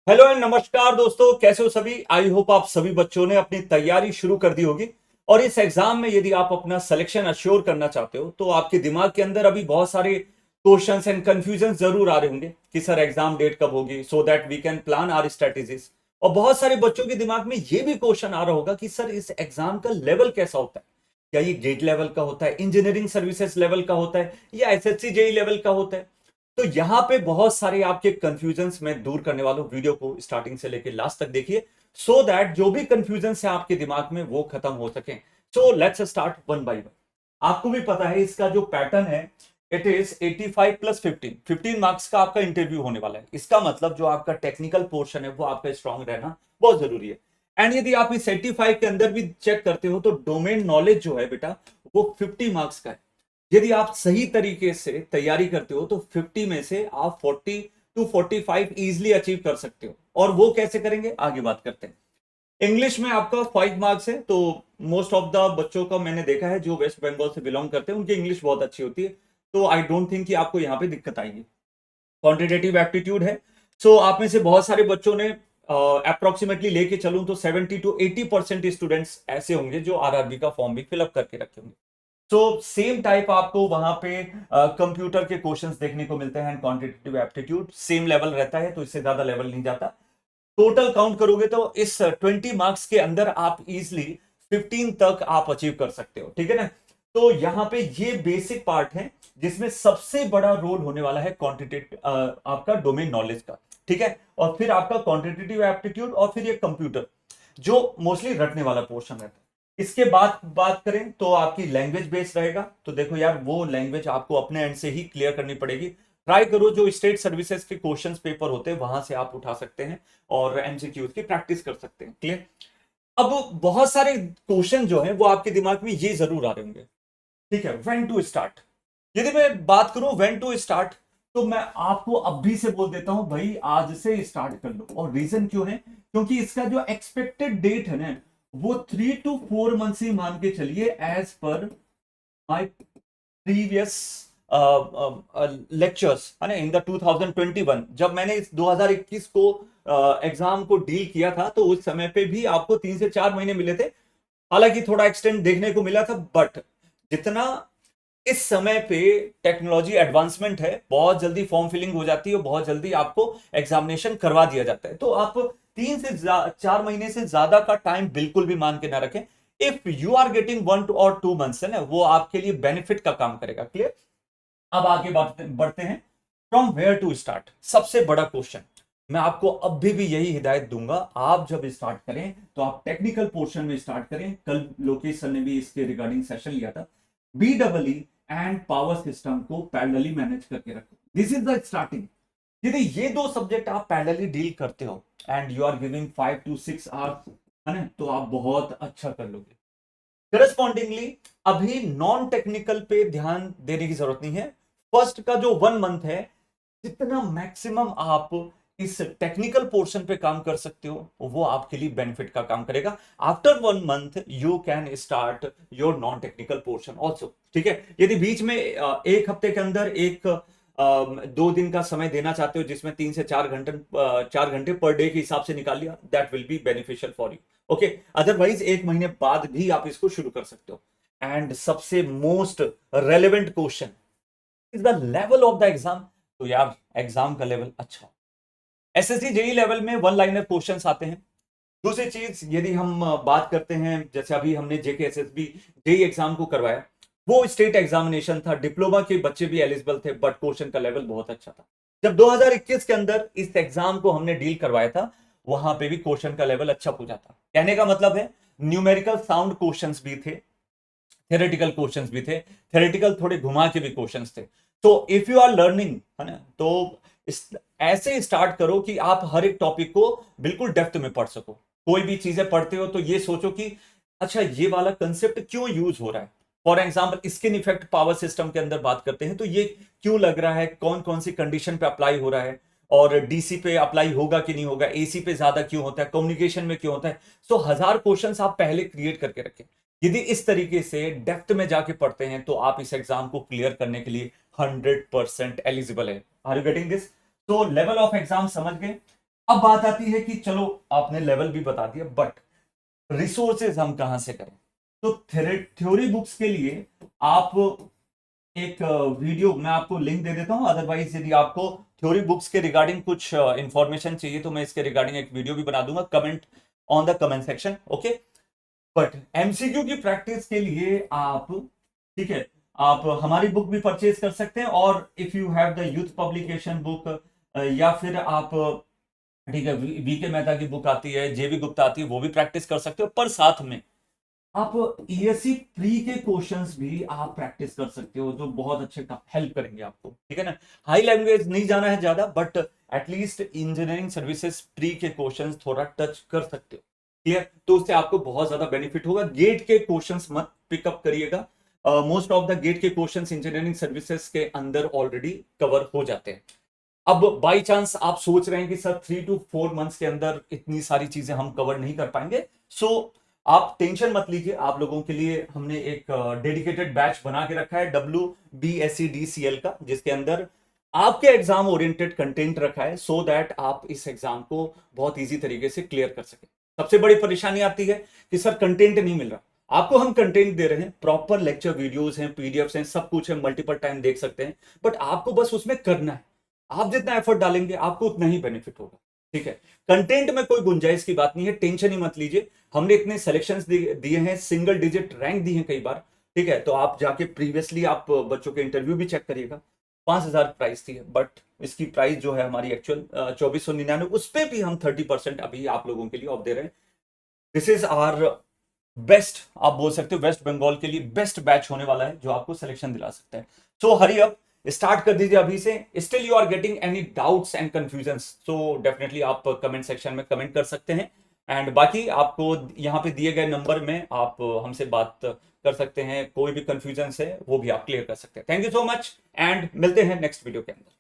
Hello and नमस्कार दोस्तों, कैसे हो सभी। आई होप आप सभी बच्चों ने अपनी तैयारी शुरू कर दी होगी। और इस एग्जाम में यदि आप अपना सिलेक्शन अश्योर करना चाहते हो तो आपके दिमाग के अंदर अभी बहुत सारे क्वेश्चंस एंड कंफ्यूजन जरूर आ रहे होंगे कि सर एग्जाम डेट कब होगी, so that we can plan our strategies. और बहुत सारे बच्चों के दिमाग में ये भी क्वेश्चन आ रहा होगा कि सर इस एग्जाम का लेवल कैसा होता है। क्या ये गेट लेवल का होता है, इंजीनियरिंग सर्विसेज लेवल का होता है, या एसएससी जेई लेवल का होता है। तो यहां पे बहुत सारे आपके कंफ्यूजन्स मैं दूर करने वाला हूं। वीडियो को स्टार्टिंग से लेकर लास्ट तक देखिए, सो दैट जो भी कंफ्यूजन्स है आपके दिमाग में वो खत्म हो सके। So let's start one by one. आपको भी पता है इसका जो पैटर्न है, इट इज 85 प्लस 15 मार्क्स का आपका इंटरव्यू होने वाला है। इसका मतलब जो आपका टेक्निकल पोर्शन है वो आपका स्ट्रांग रहना बहुत जरूरी है। एंड यदि आप इस 85 के अंदर भी चेक करते हो तो डोमेन नॉलेज जो है बेटा वो 50 मार्क्स का है। यदि आप सही तरीके से तैयारी करते हो तो 50 में से आप 40 टू 45 इजिली अचीव कर सकते हो। और वो कैसे करेंगे आगे बात करते हैं। इंग्लिश में आपका 5 मार्क्स है, तो मोस्ट ऑफ द बच्चों का मैंने देखा है जो वेस्ट बंगाल से बिलोंग करते हैं उनकी इंग्लिश बहुत अच्छी होती है। तो आई डोंट थिंक कि आपको यहाँ पे दिक्कत आएगी। क्वांटिटेटिव एप्टीट्यूड है। सो आप में से बहुत सारे बच्चों ने अप्रोक्सीमेटली लेके चलूं तो 70 to 80% स्टूडेंट्स ऐसे होंगे जो आरआरबी का फॉर्म भी फिलअप करके रखे होंगे। तो सेम टाइप आपको वहां पे कंप्यूटर के क्वेश्चंस देखने को मिलते हैं। क्वांटिटेटिव एप्टीट्यूड सेम लेवल रहता है, तो इससे ज्यादा लेवल नहीं जाता। टोटल काउंट करोगे तो इस 20 मार्क्स के अंदर आप इजिली 15 तक आप अचीव कर सकते हो, ठीक है ना। तो यहां पे ये बेसिक पार्ट है जिसमें सबसे बड़ा रोल होने वाला है क्वांटिटेटिव आपका डोमेन नॉलेज का, ठीक है। और फिर आपका क्वांटिटेटिव एप्टीट्यूड और फिर ये कंप्यूटर जो मोस्टली रटने वाला पोर्शन रहता है। इसके बाद बात करें तो आपकी लैंग्वेज बेस्ड रहेगा। तो देखो यार, वो लैंग्वेज आपको अपने एंड से ही क्लियर करनी पड़ेगी। ट्राई करो जो स्टेट सर्विसेज के क्वेश्चंस पेपर होते हैं वहां से आप उठा सकते हैं और एमसीक्यूज की प्रैक्टिस कर सकते हैं। क्लियर। अब बहुत सारे क्वेश्चन जो है वो आपके दिमाग में ये जरूर आ रहे होंगे, ठीक है, व्हेन टू स्टार्ट। यदि मैं बात करूं व्हेन टू स्टार्ट, तो मैं आपको अभी से बोल देता हूं भाई आज से स्टार्ट कर लो। और रीजन क्यों है, क्योंकि इसका जो एक्सपेक्टेड डेट है ना वो 3 to 4 मंथ ही मान के चलिए, as per my previous lectures है ना इन द 2021। जब मैंने इस 2021 को एग्जाम को डील किया था तो उस समय पे भी आपको 3 से 4 महीने मिले थे। हालांकि थोड़ा एक्सटेंड देखने को मिला था, बट जितना इस समय पे टेक्नोलॉजी एडवांसमेंट है, बहुत जल्दी फॉर्म फिलिंग हो जाती है, बहुत जल्दी आपको एग्जामिनेशन करवा दिया जाता है। तो आप 3 से 4 महीने से ज्यादा का टाइम बिल्कुल भी मान के ना रखें। If you are getting 1 or 2 months है ना, वो आपके लिए बेनिफिट का काम करेगा। क्लियर। अब आगे बढ़ते हैं। फ्रॉम वेयर टू स्टार्ट, सबसे बड़ा क्वेश्चन। मैं आपको अभी भी यही हिदायत दूंगा, आप जब स्टार्ट करें तो आप टेक्निकल पोर्शन में स्टार्ट करें। कल लोकेश सर ने भी इसके रिगार्डिंग सेशन लिया था। BEE एंड पावर सिस्टम को पैरेलली मैनेज करके रखो, दिस इज द स्टार्टिंग। यदि ये दो सब्जेक्ट आप पैरेलली डील करते हो and you are giving 5 to 6 hours है ना, तो आप बहुत अच्छा कर लोगे। करस्पॉन्डिंगली अभी नॉन टेक्निकल पे ध्यान देने की जरूरत नहीं है। फर्स्ट का जो 1 मंथ है, जितना मैक्सिमम आप इस टेक्निकल पोर्शन पे काम कर सकते हो वो आपके लिए बेनिफिट का काम करेगा। After 1 month you can start your non technical portion also, ठीक है। यदि बीच में 1 हफ्ते के अंदर 2 दिन का समय देना चाहते हो जिसमें 3 से 4 घंटे 4 घंटे पर डे के हिसाब से निकाल लिया, that will be beneficial for you. Okay. Otherwise 1 महीने बाद भी आप इसको शुरू कर सकते हो। एंड सबसे most relevant question is the level of the exam. तो यार एग्जाम का लेवल अच्छा, एसएससी जेई लेवल में वन लाइनर क्वेश्चंस आते हैं। दूसरी चीज यदि हम बात करते हैं, जैसे अभी हमने जेके एसएसबी जेई एग्जाम को करवाया, वो स्टेट एग्जामिनेशन था, डिप्लोमा के बच्चे भी एलिजिबल थे, बट क्वेश्चन का लेवल बहुत अच्छा था। जब 2021 के अंदर इस एग्जाम को हमने डील करवाया था, वहां पे भी क्वेश्चन का लेवल अच्छा पूछा था। कहने का मतलब है न्यूमेरिकल साउंड क्वेश्चंस भी थे, थ्योरेटिकल क्वेश्चंस भी थे, थ्योरेटिकल थोड़े घुमा के भी क्वेश्चंस थे। तो इफ यू आर लर्निंग है ना, तो ऐसे स्टार्ट करो कि आप हर एक टॉपिक को बिल्कुल डेप्थ में पढ़ सको। कोई भी चीजें पढ़ते हो तो ये सोचो कि अच्छा ये वाला कंसेप्ट क्यों यूज हो रहा है। For example skin effect power system के अंदर बात करते हैं तो ये क्यों लग रहा है, कौन कौन सी कंडीशन पे अप्लाई हो रहा है, और डीसी पे अप्लाई होगा कि नहीं होगा, एसी पे ज्यादा क्यों होता है, कम्युनिकेशन में क्यों होता है। सो 1000 क्वेश्चंस आप पहले क्रिएट करके रखें। यदि इस तरीके से डेप्थ में जाके पढ़ते हैं तो आप इस एग्जाम को क्लियर करने के लिए 100% एलिजिबल है। Are you getting this. तो लेवल ऑफ एग्जाम समझ गए। अब बात आती है कि चलो आपने लेवल भी बता दिया, बट रिसोर्सेज हम कहां से करें? तो थ्योरी बुक्स के लिए आप एक वीडियो, मैं आपको लिंक दे देता हूं, अदरवाइज यदि आपको थ्योरी बुक्स के रिगार्डिंग कुछ इंफॉर्मेशन चाहिए तो मैं इसके रिगार्डिंग एक वीडियो भी बना दूंगा, comment on the comment section, okay. But MCQ की प्रैक्टिस के लिए आप, ठीक है, आप हमारी बुक भी परचेज कर सकते हैं, और if you have the youth publication book, या फिर आप, ठीक है, वीके मेहता की बुक आती है, जेबी गुप्ता आती है, वो भी प्रैक्टिस कर सकते हो। पर साथ में आप ईएससी प्री के क्वेश्चंस भी आप प्रैक्टिस कर सकते हो, जो बहुत अच्छे हेल्प करेंगे आपको, ठीक है ना। हाई लैंग्वेज नहीं जाना है ज्यादा, but at least engineering services pre के क्वेश्चंस थोड़ा टच कर सकते हो, क्लियर। तो उससे आपको बहुत ज्यादा बेनिफिट होगा। गेट के क्वेश्चंस मत पिकअप करिएगा, मोस्ट ऑफ द गेट के क्वेश्चंस इंजीनियरिंग सर्विसेज के अंदर ऑलरेडी कवर हो जाते हैं। अब बाई चांस आप सोच रहे हैं कि सर 3 to 4 मंथ्स के अंदर इतनी सारी चीजें हम कवर नहीं कर पाएंगे, सो आप टेंशन मत लीजिए। आप लोगों के लिए हमने एक डेडिकेटेड बैच बना के रखा है WBSEDCL का, जिसके अंदर आपके एग्जाम ओरिएंटेड कंटेंट रखा है, सो दैट आप इस एग्जाम को बहुत इजी तरीके से क्लियर कर सके। सबसे बड़ी परेशानी आती है कि सर कंटेंट नहीं मिल रहा। आपको हम कंटेंट दे रहे हैं, प्रॉपर लेक्चर वीडियोस हैं, पीडीएफ्स हैं, सब कुछ है, मल्टीपल टाइम देख सकते हैं, बट आपको बस उसमें करना है। आप जितना एफर्ट डालेंगे आपको उतना ही बेनिफिट होगा, ठीक है। कंटेंट में कोई गुंजाइश की बात नहीं है, टेंशन ही मत लीजिए। हमने इतने सिलेक्शंस दिए हैं, सिंगल डिजिट रैंक दी है कई बार, ठीक है। तो आप जाके प्रीवियसली आप बच्चों के इंटरव्यू भी चेक करिएगा। 5,000 प्राइस थी, बट इसकी प्राइस जो है हमारी एक्चुअल 2499, उस पर भी हम 30% अभी आप लोगों के लिए ऑफ दे रहे हैं। दिस इज आवर बेस्ट, आप बोल सकते हो वेस्ट बंगाल के लिए बेस्ट बैच होने वाला है, जो आपको सिलेक्शन दिला सकता है। सो हरी अप, स्टार्ट कर दीजिए अभी से। Still you are getting any doubts and confusion, so definitely आप कमेंट सेक्शन में कमेंट कर सकते हैं। एंड बाकी आपको यहाँ पे दिए गए नंबर में आप हमसे बात कर सकते हैं, कोई भी कंफ्यूजन है वो भी आप क्लियर कर सकते हैं। Thank you so much, and मिलते हैं नेक्स्ट वीडियो के अंदर।